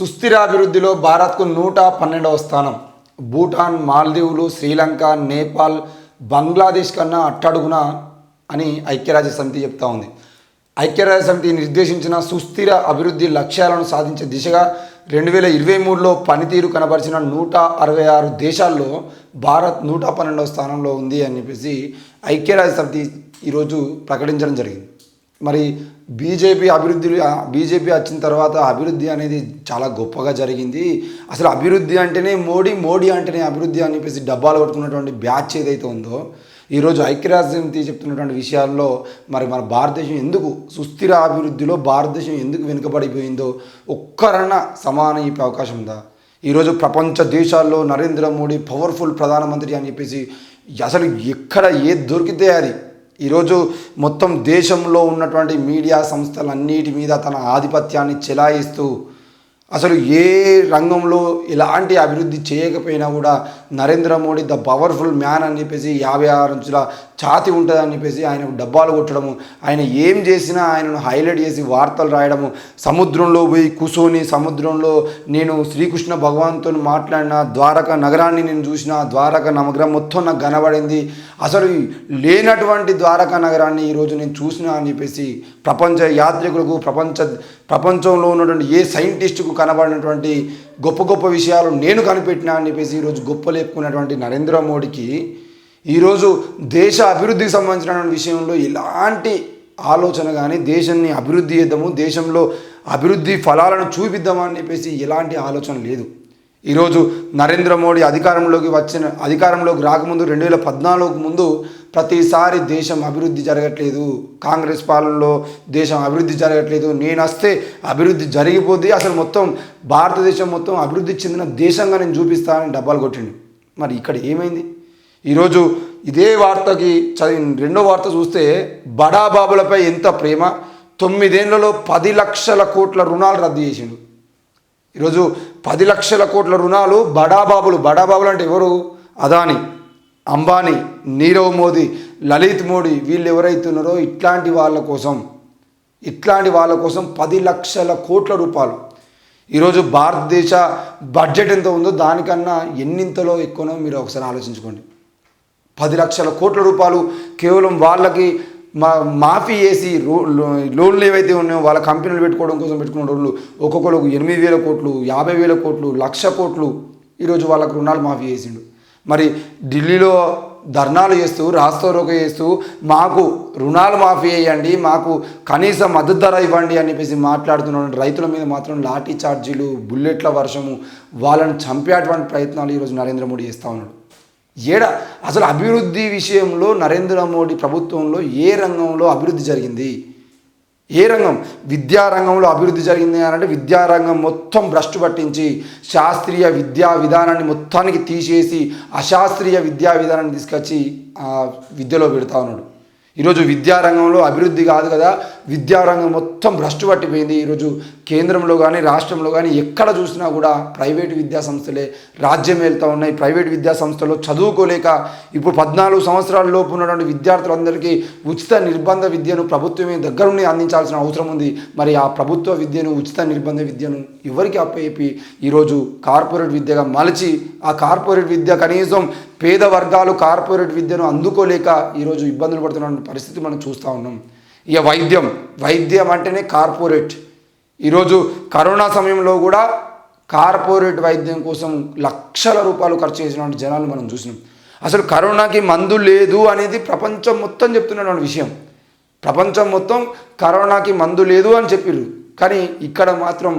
సుస్థిరాభివృద్ధిలో భారత్కు 112వ స్థానం. భూటాన్, మాల్దీవులు, శ్రీలంక, నేపాల్, బంగ్లాదేశ్ కన్నా అట్టడుగున అని ఐక్యరాజ్య సమితి చెప్తా ఉంది. ఐక్యరాజ్య సమితి నిర్దేశించిన సుస్థిర అభివృద్ధి లక్ష్యాలను సాధించే దిశగా 2023లో పనితీరు కనబరిచిన 166 దేశాల్లో భారత్ 112వ స్థానంలో ఉంది అని చెప్పేసి ఐక్యరాజ్య సమితి ఈరోజు ప్రకటించడం జరిగింది. మరి బీజేపీ వచ్చిన తర్వాత అభివృద్ధి అనేది చాలా గొప్పగా జరిగింది. అసలు అభివృద్ధి అంటేనే మోడీ అంటేనే అభివృద్ధి అని చెప్పేసి డబ్బాలు కొట్టుకున్నటువంటి బ్యాచ్ ఏదైతే ఉందో, ఈరోజు ఐక్యరాజ్య సమితి చెప్తున్నటువంటి విషయాల్లో మరి మన భారతదేశం ఎందుకు సుస్థిర అభివృద్ధిలో భారతదేశం ఎందుకు వెనుకబడిపోయిందో ఒక్కరన్నా సమానం చెప్పే అవకాశం ఉందా? ఈరోజు ప్రపంచ దేశాల్లో నరేంద్ర మోడీ పవర్ఫుల్ ప్రధానమంత్రి అని చెప్పేసి అసలు ఎక్కడ ఏది దొరికితే అది ఈరోజు మొత్తం దేశంలో ఉన్నటువంటి మీడియా సంస్థలన్నిటి మీద తన ఆధిపత్యాన్ని చెలాయిస్తూ అసలు ఏ రంగంలో ఎలాంటి అభివృద్ధి చేయకపోయినా కూడా Narendra Modi the powerful man అని చెప్పేసి 56 ఇంచుల ఛాతి ఉంటుందని చెప్పేసి ఆయనకు డబ్బాలు కొట్టడము, ఆయన ఏం చేసినా ఆయనను హైలైట్ చేసి వార్తలు రాయడము, సముద్రంలో పోయి కూర్చొని సముద్రంలో నేను శ్రీకృష్ణ భగవాన్తో మాట్లాడిన, ద్వారకా నగరాన్ని నేను చూసిన, ద్వారకా నగరం మొత్తం నాకు కనబడింది, అసలు లేనటువంటి ద్వారకా నగరాన్ని ఈరోజు నేను చూసిన అని చెప్పేసి ప్రపంచ యాత్రికులకు ప్రపంచంలో ఉన్నటువంటి ఏ సైంటిస్టుకు కనబడినటువంటి గొప్ప విషయాలు నేను కనిపెట్టినా అని చెప్పేసి ఈరోజు గొప్పలేపుకున్నటువంటి నరేంద్ర మోడీకి ఈరోజు దేశ అభివృద్ధికి సంబంధించిన విషయంలో ఎలాంటి ఆలోచన కానీ, దేశాన్ని అభివృద్ధి చేద్దాము, దేశంలో అభివృద్ధి ఫలాలను చూపిద్దామని చెప్పేసి ఎలాంటి ఆలోచన లేదు. ఈరోజు నరేంద్ర మోడీ అధికారంలోకి రాకముందు 2014 ముందు ప్రతిసారి దేశం అభివృద్ధి జరగట్లేదు, కాంగ్రెస్ పాలనలో దేశం అభివృద్ధి జరగట్లేదు, నేను వస్తే అభివృద్ధి జరిగిపోద్ది, అసలు మొత్తం భారతదేశం మొత్తం అభివృద్ధి చెందిన దేశంగా నేను చూపిస్తానని డబ్బాలు కొట్టిండు. మరి ఇక్కడ ఏమైంది? ఈరోజు ఇదే వార్తకి రెండో వార్త చూస్తే బడాబాబులపై ఎంత ప్రేమ, 9 ఏళ్లలో 10 లక్షల కోట్ల రుణాలు రద్దు చేసిండు. ఈరోజు 10 లక్షల కోట్ల రుణాలు బడాబాబులు అంటే ఎవరు? అదాని, అంబానీ, నీరవ్ మోదీ, లలిత్ మోడీ, వీళ్ళు ఎవరైతే ఉన్నారో ఇట్లాంటి వాళ్ళ కోసం 10 లక్షల కోట్ల రూపాయలు. ఈరోజు భారతదేశ బడ్జెట్ ఎంత ఉందో దానికన్నా ఎన్నింతలో ఎక్కువనో మీరు ఒకసారి ఆలోచించుకోండి. 10 లక్షల కోట్ల రూపాయలు కేవలం వాళ్ళకి మాఫీ చేసి లోన్లు ఏవైతే ఉన్నాయో వాళ్ళ కంపెనీలు పెట్టుకోవడం కోసం పెట్టుకున్న లోన్లు ఒక్కొక్కరికి 8,000 కోట్లు, 50,000 కోట్లు, 1,00,000 కోట్లు ఈరోజు వాళ్ళకు రుణాలు మాఫీ చేసిండు. మరి ఢిల్లీలో ధర్నాలు చేస్తూ, రాస్తారోకో చేస్తూ మాకు రుణాలు మాఫీ చేయండి, మాకు కనీస మద్దతు ధర ఇవ్వండి అని చెప్పేసి మాట్లాడుతున్న రైతుల మీద మాత్రం లాఠీ చార్జీలు, బుల్లెట్ల వర్షము, వాళ్ళని చంపేటువంటి ప్రయత్నాలు ఈరోజు నరేంద్ర మోడీ చేస్తూ ఉన్నాడు. అసలు అభివృద్ధి విషయంలో నరేంద్ర మోడీ ప్రభుత్వంలో ఏ రంగంలో అభివృద్ధి జరిగింది? ఏ రంగం? విద్యారంగంలో అభివృద్ధి జరిగింది అని అంటే విద్యారంగం మొత్తం భ్రష్టు పట్టించి శాస్త్రీయ విద్యా విధానాన్ని మొత్తానికి తీసేసి అశాస్త్రీయ విద్యా విధానాన్ని తీసుకొచ్చి విద్యలో పెడతా ఉన్నాడు. ఈరోజు విద్యారంగంలో అభివృద్ధి కాదు కదా, విద్యారంగం మొత్తం భ్రష్టు పట్టిపోయింది. ఈరోజు కేంద్రంలో కానీ రాష్ట్రంలో కానీ ఎక్కడ చూసినా కూడా ప్రైవేటు విద్యా సంస్థలే రాజ్యం వెళ్తూ ఉన్నాయి. ప్రైవేటు విద్యా సంస్థల్లో చదువుకోలేక ఇప్పుడు 14 సంవత్సరాల లోపు ఉన్నటువంటి విద్యార్థులందరికీ ఉచిత నిర్బంధ విద్యను ప్రభుత్వమే దగ్గరుండి అందించాల్సిన అవసరం ఉంది. మరి ఆ ప్రభుత్వ విద్యను, ఉచిత నిర్బంధ విద్యను ఎవరికి అప్పచెప్పి ఈరోజు కార్పొరేట్ విద్యగా మలిచి ఆ కార్పొరేట్ విద్య కనీసం పేద వర్గాలు కార్పొరేట్ విద్యను అందుకోలేక ఈరోజు ఇబ్బందులు పడుతున్న పరిస్థితి మనం చూస్తూ ఉన్నాం. ఇక వైద్యం అంటేనే కార్పొరేట్. ఈరోజు కరోనా సమయంలో కూడా కార్పొరేట్ వైద్యం కోసం లక్షల రూపాయలు ఖర్చు చేసినటువంటి జనాలు మనం చూసినాం. అసలు కరోనాకి మందు లేదు అనేది ప్రపంచం మొత్తం చెప్తున్నటువంటి విషయం. ప్రపంచం మొత్తం కరోనాకి మందు లేదు అని చెప్పారు, కానీ ఇక్కడ మాత్రం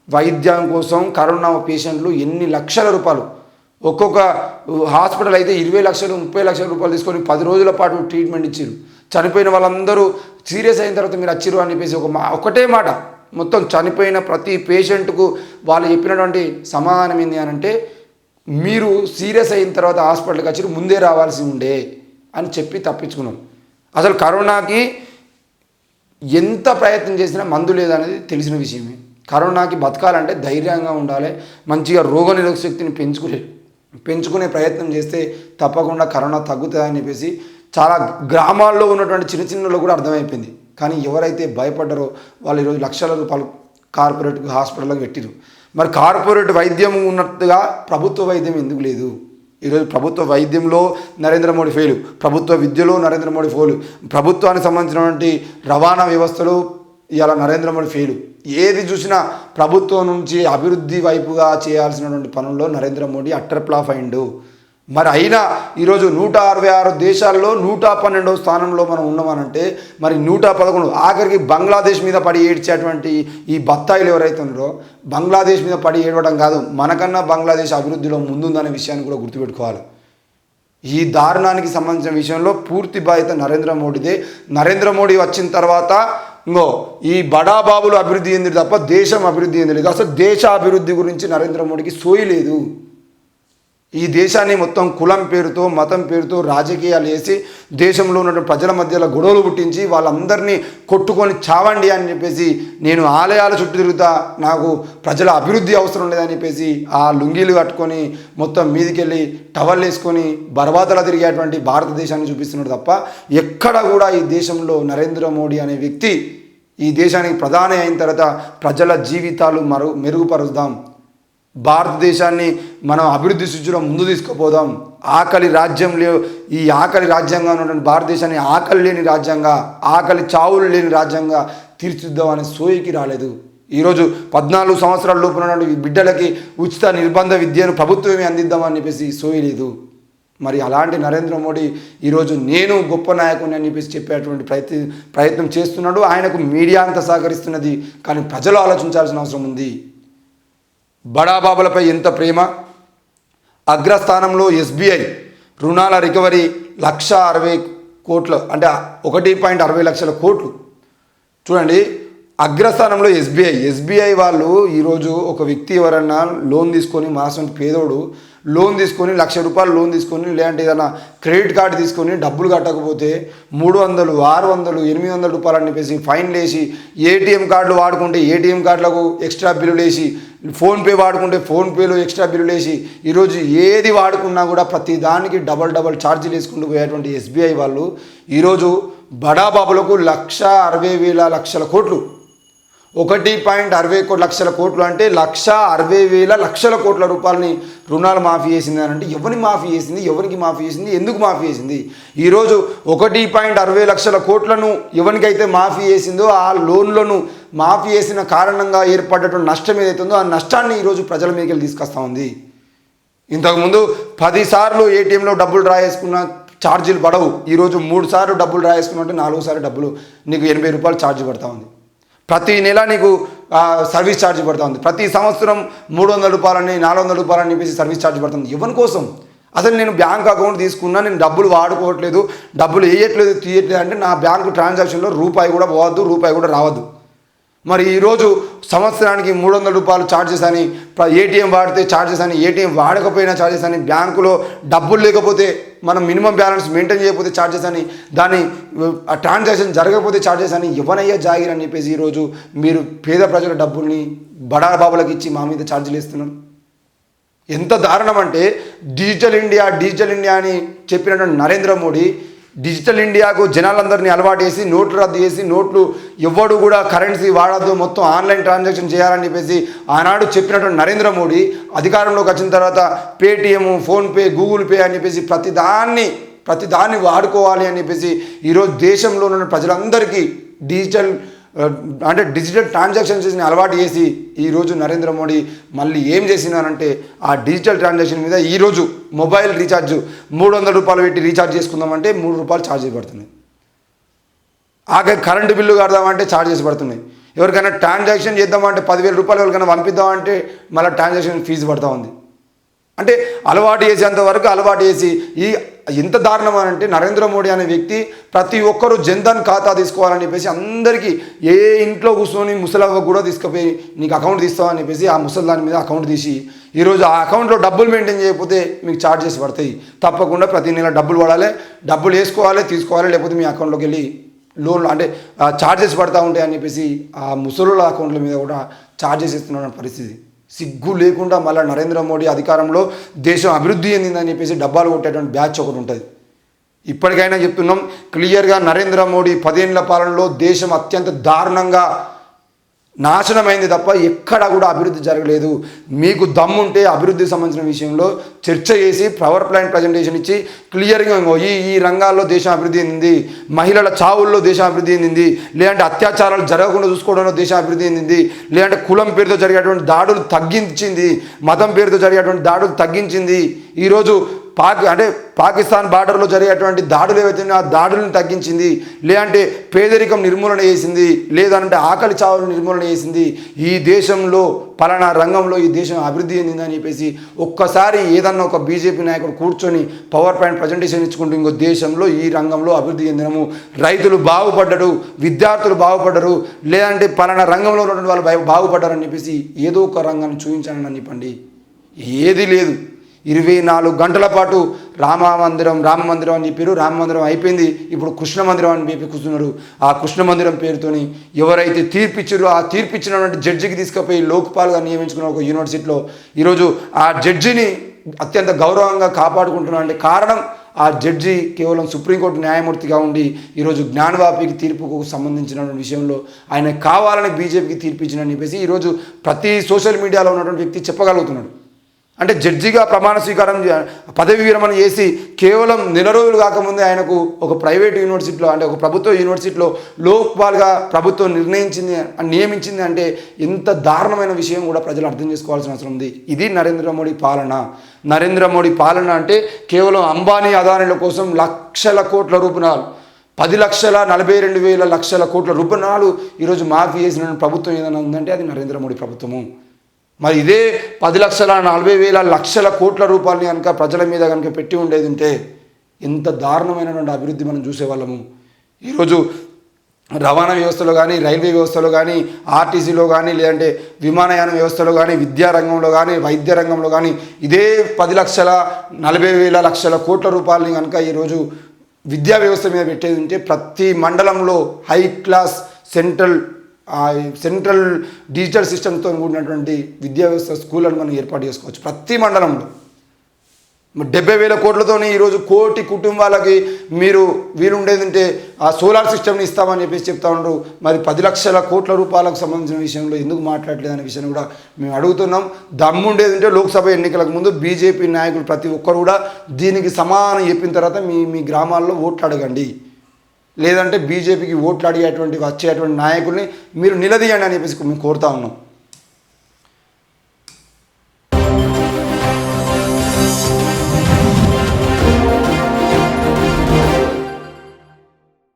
వైద్యం కోసం కరోనా పేషెంట్లు ఎన్ని లక్షల రూపాయలు, ఒక్కొక్క హాస్పిటల్ అయితే 20 లక్షలు 30 లక్షల రూపాయలు తీసుకొని 10 రోజుల పాటు ట్రీట్మెంట్ ఇచ్చారు. చనిపోయిన వాళ్ళందరూ సీరియస్ అయిన తర్వాత మీరు వచ్చిర్రు అని చెప్పేసి ఒకటే మాట మొత్తం చనిపోయిన ప్రతి పేషెంట్కు వాళ్ళు చెప్పినటువంటి సమాధానం ఏంటి అని అంటే, మీరు సీరియస్ అయిన తర్వాత హాస్పిటల్కి వచ్చి ముందే రావాల్సి ఉండే అని చెప్పి తప్పించుకున్నాం. అసలు కరోనాకి ఎంత ప్రయత్నం చేసినా మందు లేదనేది తెలిసిన విషయమే. కరోనాకి బతకాలంటే ధైర్యంగా ఉండాలి, మంచిగా రోగనిరోధక శక్తిని పెంచుకునే ప్రయత్నం చేస్తే తప్పకుండా కరోనా తగ్గుతుందని చెప్పేసి చాలా గ్రామాల్లో ఉన్నటువంటి చిన్నలో కూడా అర్థమైపోయింది. కానీ ఎవరైతే భయపడ్డారో వాళ్ళు ఈరోజు లక్షల రూపాయలు కార్పొరేట్ హాస్పిటల్లోకి పెట్టిరు. మరి కార్పొరేట్ వైద్యం ఉన్నట్టుగా ప్రభుత్వ వైద్యం ఎందుకు లేదు? ఈరోజు ప్రభుత్వ వైద్యంలో నరేంద్ర మోడీ ఫెయిల్, ప్రభుత్వ విద్యలో నరేంద్ర మోడీ ఫెయిల్, ప్రభుత్వానికి సంబంధించినటువంటి రవాణా వ్యవస్థలో ఇవాళ నరేంద్ర మోడీ ఫెయిల్. ఏది చూసినా ప్రభుత్వం నుంచి అభివృద్ధి వైపుగా చేయాల్సినటువంటి పనుల్లో నరేంద్ర మోడీ అట్టర్ ఫ్లాప్ అయిండు. మరి అయినా ఈరోజు 166 దేశాల్లో 112వ స్థానంలో మనం ఉన్నామనంటే మరి 111 ఆఖరికి బంగ్లాదేశ్ మీద పడి ఏడ్చేటువంటి ఈ బత్తాయిలు ఎవరైతే ఉన్నారో బంగ్లాదేశ్ మీద పడి ఏడవడం కాదు, మనకన్నా బంగ్లాదేశ్ అభివృద్ధిలో ముందుందనే విషయాన్ని కూడా గుర్తుపెట్టుకోవాలి. ఈ దారుణానికి సంబంధించిన విషయంలో పూర్తి బాధ్యత నరేంద్ర మోడీదే. నరేంద్ర మోడీ వచ్చిన తర్వాత ఈ బడాబాబులు అభివృద్ధి చెందింది తప్ప దేశం అభివృద్ధి చెందలేదు. అసలు దేశ అభివృద్ధి గురించి నరేంద్ర మోడీకి సోయి లేదు. ఈ దేశాన్ని మొత్తం కులం పేరుతో మతం పేరుతో రాజకీయాలు వేసి దేశంలో ఉన్న ప్రజల మధ్యలో గొడవలు పుట్టించి వాళ్ళందరినీ కొట్టుకొని చావండి అని చెప్పేసి నేను ఆలయాల చుట్టూ తిరుగుతా, నాకు ప్రజల అభివృద్ధి అవసరం లేదని చెప్పేసి ఆ లుంగీలు కట్టుకొని మొత్తం మీదికి వెళ్ళి టవల్ వేసుకొని బర్బాదలా తిరిగేటువంటి భారతదేశాన్ని చూపిస్తున్నాడు తప్ప ఎక్కడ కూడా ఈ దేశంలో నరేంద్ర మోడీ అనే వ్యక్తి ఈ దేశానికి ప్రధాని అయిన తర్వాత ప్రజల జీవితాలు మెరుగుపరుద్దాం, భారతదేశాన్ని మనం అభివృద్ధి సూచిలో ముందు తీసుకుపోదాం, ఆకలి రాజ్యంలో ఈ ఆకలి రాజ్యంగా ఉన్నటువంటి భారతదేశాన్ని ఆకలి లేని రాజ్యంగా, ఆకలి చావులు లేని రాజ్యంగా తీర్చిద్దాం అనే సోయికి రాలేదు. ఈరోజు 14 సంవత్సరాల లోపు ఉన్నటువంటి బిడ్డలకి ఉచిత నిర్బంధ విద్యను ప్రభుత్వమే అందిద్దామని చెప్పేసి సోయి లేదు. మరి అలాంటి నరేంద్ర మోడీ ఈరోజు నేను గొప్ప నాయకుని అని చెప్పేసి చెప్పేటువంటి ప్రయత్నం చేస్తున్నాడు. ఆయనకు మీడియా అంతా సహకరిస్తున్నది, కానీ ప్రజలు ఆలోచించాల్సిన అవసరం ఉంది. బడాబాబులపై ఎంత ప్రేమ! అగ్రస్థానంలో ఎస్బీఐ రుణాల రికవరీ 1,60,000 అంటే 1.60 లక్షల కోట్లు. చూడండి, అగ్రస్థానంలో ఎస్బీఐ వాళ్ళు ఈరోజు ఒక వ్యక్తి ఎవరన్నా లోన్ తీసుకొని మాసం పేదోడు లోన్ తీసుకొని ₹1,00,000 లోన్ తీసుకొని లేదంటే ఏదైనా క్రెడిట్ కార్డు తీసుకొని డబ్బులు కట్టకపోతే 300, 600, ₹800 అని చెప్పేసి ఫైన్లు వేసి, ఏటీఎం కార్డులు వాడుకుంటే ఏటీఎం కార్డులకు ఎక్స్ట్రా బిల్లులు వేసి, ఫోన్పే వాడుకుంటే ఫోన్పేలో ఎక్స్ట్రా బిల్లులు వేసి, ఈరోజు ఏది వాడుకున్నా కూడా ప్రతి దానికి డబల్ ఛార్జీలు వేసుకుంటూ పోయేటువంటి ఎస్బీఐ వాళ్ళు ఈరోజు బడాబాబులకు 1,60,000 కోట్లు 1.60 లక్షల కోట్లు అంటే 1,60,000 లక్షల కోట్ల రూపాయలని రుణాలు మాఫీ చేసింది అని అంటే ఎవరిని మాఫీ చేసింది, ఎవరికి మాఫీ చేసింది, ఎందుకు మాఫీ చేసింది? ఈరోజు 1.60 లక్షల కోట్లను ఎవరికైతే మాఫీ చేసిందో ఆ లోన్లను మాఫీ చేసిన కారణంగా ఏర్పడ్డటువంటి నష్టం ఏదైతుందో ఆ నష్టాన్ని ఈరోజు ప్రజల మీదకి తీసుకొస్తా ఉంది. ఇంతకుముందు 10 సార్లు ఏటీఎంలో డబ్బులు డ్రా చేసుకున్న ఛార్జీలు పడవు. ఈరోజు 3 సార్లు డబ్బులు డ్రా చేసుకున్నట్టు 4సారి డబ్బులు నీకు ₹80 ఛార్జ్ పడతా ఉంది. ప్రతి నెల నీకు సర్వీస్ ఛార్జ్ పడుతూ ఉంది. ప్రతి సంవత్సరం ₹300 అని ₹400 అని చెప్పేసి సర్వీస్ ఛార్జ్ పడుతుంది. ఎవరి కోసం? అసలు నేను బ్యాంక్ అకౌంట్ తీసుకున్నా, నేను డబ్బులు వాడుకోవట్లేదు, డబ్బులు వేయట్లేదు, తీయట్లేదు అంటే నా బ్యాంకు ట్రాన్సాక్షన్లో రూపాయి కూడా పోవద్దు, రూపాయి కూడా రావద్దు. మరి ఈరోజు సంవత్సరానికి ₹300 ఛార్జెస్ అని, ఏటీఎం వాడితే ఛార్జెస్ అని, ఏటీఎం వాడకపోయినా ఛార్జెస్ అని, బ్యాంకులో డబ్బులు లేకపోతే మనం మినిమం బ్యాలెన్స్ మెయింటైన్ చేయకపోతే ఛార్జెస్ అని, దాని ట్రాన్సాక్షన్ జరగకపోతే ఛార్జెస్ అని, ఎవనయ్యా జాగిర్ అని చెప్పేసి ఈరోజు మీరు పేద ప్రజల డబ్బుల్ని బడాబాబులకు ఇచ్చి మా మీద ఛార్జీలు వేస్తున్నారు. ఎంత దారుణం అంటే డిజిటల్ ఇండియా అని చెప్పినటువంటి నరేంద్ర మోడీ డిజిటల్ ఇండియాకు జనాలందరినీ అలవాటు చేసి నోట్లు రద్దు చేసి, నోట్లు ఎవ్వడు కూడా కరెన్సీ వాడద్దు, మొత్తం ఆన్లైన్ ట్రాన్సాక్షన్ చేయాలని చెప్పేసి ఆనాడు చెప్పినటువంటి నరేంద్ర మోడీ అధికారంలోకి వచ్చిన తర్వాత పేటీఎం, ఫోన్పే, గూగుల్ పే అని చెప్పేసి ప్రతిదాన్ని వాడుకోవాలి అని చెప్పేసి ఈరోజు దేశంలో ఉన్న ప్రజలందరికీ డిజిటల్ ట్రాన్సాక్షన్స్ని అలవాటు చేసి ఈరోజు నరేంద్ర మోడీ మళ్ళీ ఏం చేసినారంటే ఆ డిజిటల్ ట్రాన్సాక్షన్ మీద ఈరోజు మొబైల్ రీఛార్జ్ ₹300 పెట్టి రీఛార్జ్ చేసుకుందామంటే ₹3 ఛార్జెస్ పడుతున్నాయి. ఆఖరి కరెంటు బిల్లు కడదామంటే ఛార్జెస్ పడుతున్నాయి. ఎవరికైనా ట్రాన్సాక్షన్ చేద్దామంటే ₹10,000 ఎవరికైనా పంపిద్దామంటే మళ్ళీ ట్రాన్సాక్షన్ ఫీజు పడుతూ ఉంది. అంటే అలవాటు చేసేంత వరకు అలవాటు చేసి ఎంత దారుణం అంటే నరేంద్ర మోడీ అనే వ్యక్తి ప్రతి ఒక్కరూ జన్ధన్ ఖాతా తీసుకోవాలని చెప్పేసి అందరికీ ఏ ఇంట్లో కూర్చొని ముసలవ్వ కూడా తీసుకుపోయి నీకు అకౌంట్ తీస్తామని చెప్పేసి ఆ ముసలి దాని మీద అకౌంట్ తీసి ఈరోజు ఆ అకౌంట్లో డబ్బులు మెయింటైన్ చేయకపోతే మీకు ఛార్జెస్ పడతాయి. తప్పకుండా ప్రతి నెల డబ్బులు పడాలి, డబ్బులు వేసుకోవాలి, తీసుకోవాలి, లేకపోతే మీ అకౌంట్లోకి వెళ్ళి లోన్లు అంటే ఛార్జెస్ పడతా ఉంటాయి అని చెప్పేసి ఆ ముసలుల అకౌంట్ల మీద కూడా ఛార్జెస్ ఇస్తున్న పరిస్థితి. సిగ్గు లేకుండా మళ్ళీ నరేంద్ర మోడీ అధికారంలో దేశం అభివృద్ధి చెందిందని చెప్పేసి డబ్బాలు కొట్టేటువంటి బ్యాచ్ ఒకటి ఉంటుంది. ఇప్పటికైనా చెప్తున్నాం క్లియర్గా, నరేంద్ర మోడీ 10 ఏళ్ల పాలనలో దేశం అత్యంత దారుణంగా నాశనమైంది తప్ప ఎక్కడా కూడా అభివృద్ధి జరగలేదు. మీకు దమ్ముంటే అభివృద్ధికి సంబంధించిన విషయంలో చర్చ చేసి పవర్ ప్లాంట్ ప్రజెంటేషన్ ఇచ్చి క్లియర్గా ఈ రంగాల్లో దేశం అభివృద్ధి చెందింది, మహిళల చావుల్లో దేశం అభివృద్ధి చెందింది, లేదంటే అత్యాచారాలు జరగకుండా చూసుకోవడంలో దేశం అభివృద్ధి చెందింది, లేదంటే కులం పేరుతో జరిగేటువంటి దాడులు తగ్గించింది, మతం పేరుతో జరిగేటువంటి దాడులు తగ్గించింది. ఈరోజు పాకిస్తాన్ బార్డర్లో జరిగేటువంటి దాడులు ఏవైతే ఆ దాడులను తగ్గించింది, లేదంటే పేదరికం నిర్మూలన చేసింది, లేదంటే ఆకలి చావులను నిర్మూలన చేసింది. ఈ దేశంలో పలానా రంగంలో ఈ దేశం అభివృద్ధి చెందిందని చెప్పేసి ఒక్కసారి ఏదన్నా ఒక బీజేపీ నాయకుడు కూర్చొని పవర్ పాయింట్ ప్రజెంటేషన్ ఇచ్చుకుంటూ ఇంకో దేశంలో ఈ రంగంలో అభివృద్ధి చెందినము, రైతులు బాగుపడ్డరు, విద్యార్థులు బాగుపడ్డరు, లేదంటే పలానా రంగంలో ఉన్నటువంటి వాళ్ళు బాగుపడ్డారని చెప్పేసి ఏదో ఒక రంగాన్ని చూపించానని చెప్పండి. ఏది లేదు. 24 గంటల పాటు రామ మందిరం అని చెప్పారు. రామ మందిరం అయిపోయింది, ఇప్పుడు కృష్ణ మందిరం అని చెప్పి కూర్చున్నారు. ఆ కృష్ణ మందిరం పేరుతోని ఎవరైతే తీర్పిచ్చారో ఆ తీర్పిచ్చినటువంటి జడ్జికి తీసుకుపోయి లోక్పాల్గా నియమించుకున్న ఒక యూనివర్సిటీలో ఈరోజు ఆ జడ్జిని అత్యంత గౌరవంగా కాపాడుకుంటున్నారంటే కారణం ఆ జడ్జి కేవలం సుప్రీంకోర్టు న్యాయమూర్తిగా ఉండి ఈరోజు జ్ఞానవాపికి తీర్పుకు సంబంధించిన విషయంలో ఆయన కావాలని బీజేపీకి తీర్పిచ్చినని చెప్పేసి ఈరోజు ప్రతి సోషల్ మీడియాలో ఉన్నటువంటి వ్యక్తి చెప్పగలుగుతున్నాడు. అంటే జడ్జిగా ప్రమాణ స్వీకారం పదవి విరమణ చేసి కేవలం నెల రోజులు కాకముందే ఆయనకు ఒక ప్రైవేట్ యూనివర్సిటీలో అంటే ఒక ప్రభుత్వ యూనివర్సిటీలో లోక్పాల్గా ప్రభుత్వం నియమించింది అంటే ఎంత దారుణమైన విషయం కూడా ప్రజలు అర్థం చేసుకోవాల్సిన అవసరం ఉంది. ఇది నరేంద్ర మోడీ పాలన. నరేంద్ర మోడీ పాలన అంటే కేవలం అంబానీ అదానీల కోసం లక్షల కోట్ల రూపాయలు 10,42,00,000 కోట్ల రూపాయలు ఈరోజు మాఫీ చేసిన ప్రభుత్వం ఏదైనా ఉందంటే అది నరేంద్ర మోడీ ప్రభుత్వము. మరి ఇదే 10,40,00,000 కోట్ల రూపాయలని కనుక ప్రజల మీద కనుక పెట్టి ఉండేది ఉంటే ఎంత దారుణమైనటువంటి అభివృద్ధి మనం చూసేవాళ్ళము. ఈరోజు రవాణా వ్యవస్థలో కానీ, రైల్వే వ్యవస్థలో కానీ, ఆర్టీసీలో కానీ, లేదంటే విమానయాన వ్యవస్థలో కానీ, విద్యారంగంలో కానీ, వైద్య రంగంలో కానీ ఇదే 10,40,00,000 కోట్ల రూపాయలని కనుక ఈరోజు విద్యా వ్యవస్థ మీద పెట్టేది ఉంటే ప్రతి మండలంలో హై క్లాస్ సెంట్రల్ డిజిటల్ సిస్టమ్తో కూడినటువంటి విద్యా వ్యవస్థ స్కూళ్ళను మనం ఏర్పాటు చేసుకోవచ్చు. ప్రతి మండలంలో 70,000 కోట్లతోనే ఈరోజు 1 కోటి కుటుంబాలకి మీరు వీలుండేదంటే ఆ సోలార్ సిస్టమ్ని ఇస్తామని చెప్పేసి చెప్తా ఉన్నారు. మరి 10,00,000 కోట్ల రూపాయలకు సంబంధించిన విషయంలో ఎందుకు మాట్లాడలేదు అనే విషయాన్ని కూడా మేము అడుగుతున్నాం. దమ్ముండేదంటే లోక్సభ ఎన్నికలకు ముందు బీజేపీ నాయకులు ప్రతి ఒక్కరు కూడా దీనికి సమానం చెప్పిన తర్వాత మీ గ్రామాల్లో ఓట్లు అడగండి, లేదంటే బీజేపీకి ఓట్లు అడిగేటువంటి వచ్చేటువంటి నాయకుల్ని మీరు నిలదీయండి అని చెప్పేసి మేము కోరుతా ఉన్నాం.